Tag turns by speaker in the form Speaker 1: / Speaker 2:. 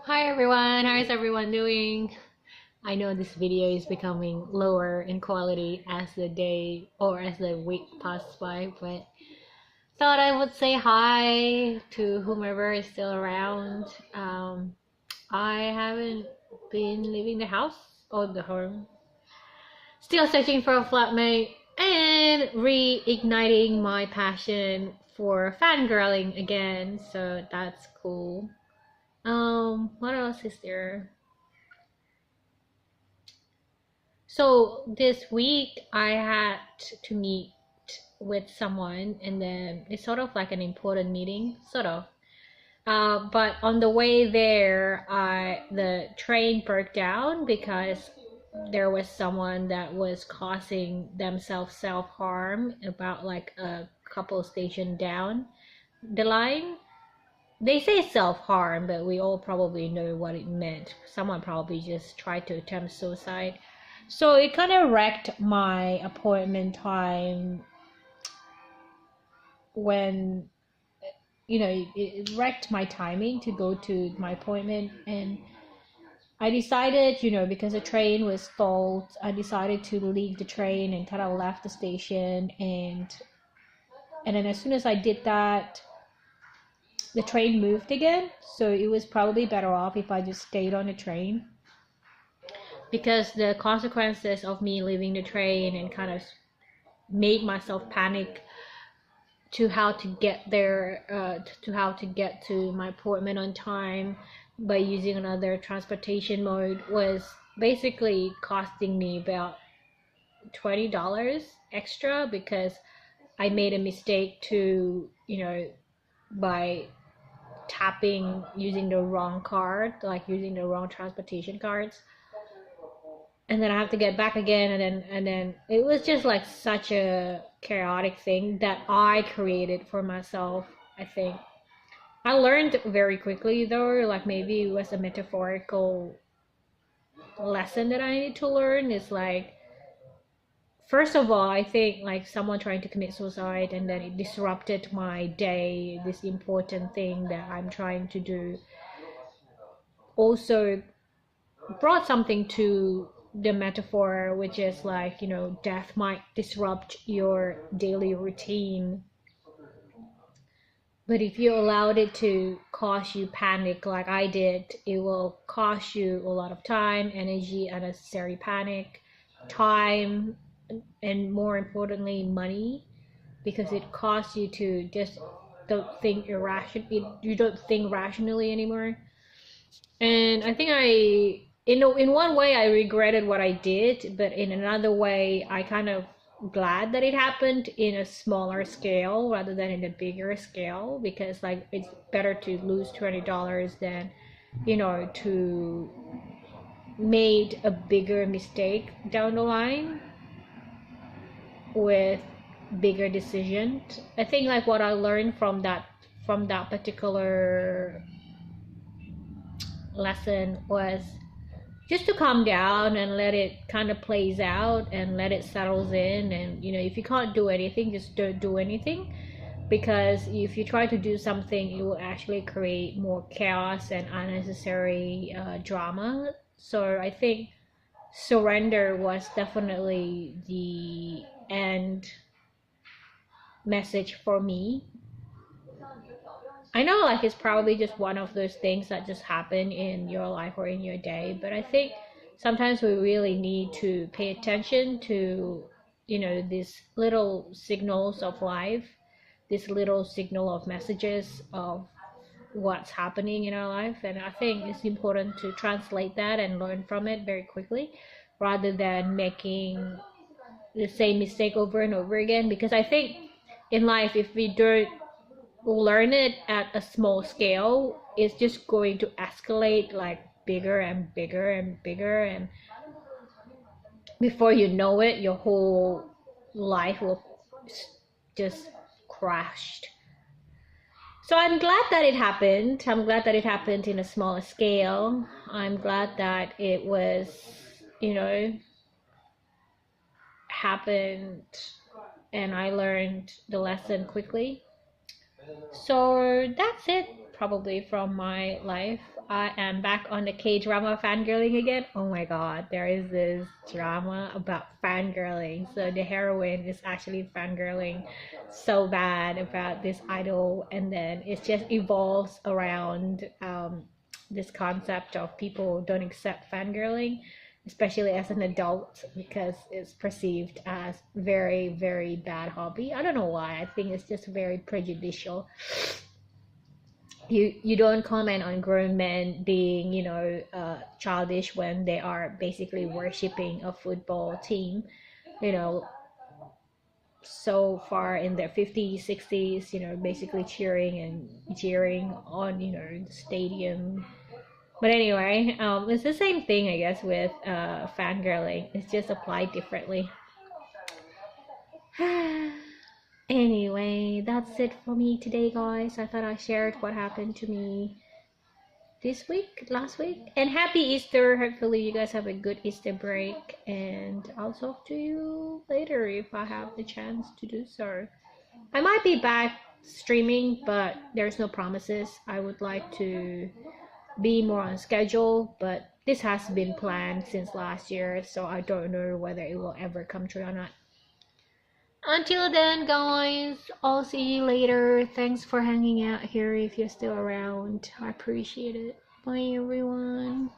Speaker 1: Hi everyone, how is everyone doing? I know this video is becoming lower in quality as the day or as the week passes by, but thought I would say hi to whomever is still around. I haven't been leaving the house or the home. Still searching for a flatmate and reigniting my passion for fangirling again, so that's cool. What else is there? So this week I had to meet with someone, and then it's sort of like an important meeting, sort of. But on the way there, the train broke down because there was someone that was causing themselves self-harm about like a couple station down the line. They say self-harm, but we all probably know what it meant. Someone probably just tried to attempt suicide. So it kind of wrecked my appointment time when, it wrecked my timing to go to my appointment. And I decided, because the train was stalled, I decided to leave the train and kind of left the station. And then as soon as I did that, the train moved again. So it was probably better off if I just stayed on the train, because the consequences of me leaving the train and kind of made myself panic to how to get there, to how to get to my appointment on time by using another transportation mode was basically costing me about $20 extra, because I made a mistake to, by tapping using the wrong card, like using the wrong transportation cards, and then I have to get back again, and then it was just like such a chaotic thing that I created for myself. I think I learned very quickly though, like maybe it was a metaphorical lesson that I need to learn. Is like, first of all, I think like someone trying to commit suicide, and then it disrupted my day, this important thing that I'm trying to do, also brought something to the metaphor, which is like, death might disrupt your daily routine, but if you allowed it to cause you panic like I did, it will cost you a lot of time, energy, unnecessary panic, time, and more importantly, money, because it costs you to just don't think you don't think rationally anymore. And I think in one way I regretted what I did, but in another way I kind of glad that it happened in a smaller scale rather than in a bigger scale, because like it's better to lose $20 than, to made a bigger mistake down the line with bigger decisions. I think like what I learned from that particular lesson was just to calm down and let it kind of plays out and let it settles in. And if you can't do anything, just don't do anything, because if you try to do something, it will actually create more chaos and unnecessary drama. So I think surrender was definitely the end message for me. I know like it's probably just one of those things that just happen in your life or in your day, but I think sometimes we really need to pay attention to, these little signals of life, this little signal of messages of what's happening in our life. And I think it's important to translate that and learn from it very quickly, rather than making the same mistake over and over again. Because I think in life, if we don't learn it at a small scale, it's just going to escalate like bigger and bigger and bigger, and before you know it, your whole life will just crashed. So I'm glad that it happened. I'm glad that it happened in a smaller scale. I'm glad that it was, happened, and I learned the lesson quickly. So that's it, probably from my life. I am back on the K drama fangirling again. Oh my god, there is this drama about fangirling. So the heroine is actually fangirling so bad about this idol, and then it just evolves around this concept of people don't accept fangirling, especially as an adult, because it's perceived as very, very bad hobby. I don't know why. I think it's just very prejudicial. You don't comment on grown men being, childish when they are basically worshiping a football team, you know, so far in their 50s, 60s, basically cheering and jeering on, the stadium. But anyway, it's the same thing, I guess, with fangirling. It's just applied differently. Anyway, that's it for me today, guys. I thought I shared what happened to me this week, last week. And happy Easter. Hopefully, you guys have a good Easter break. And I'll talk to you later if I have the chance to do so. I might be back streaming, but there's no promises. I would like to be more on schedule, but this has been planned since last year, so I don't know whether it will ever come true or not. Until then, guys, I'll see you later. Thanks for hanging out here if you're still around. I appreciate it. Bye, everyone.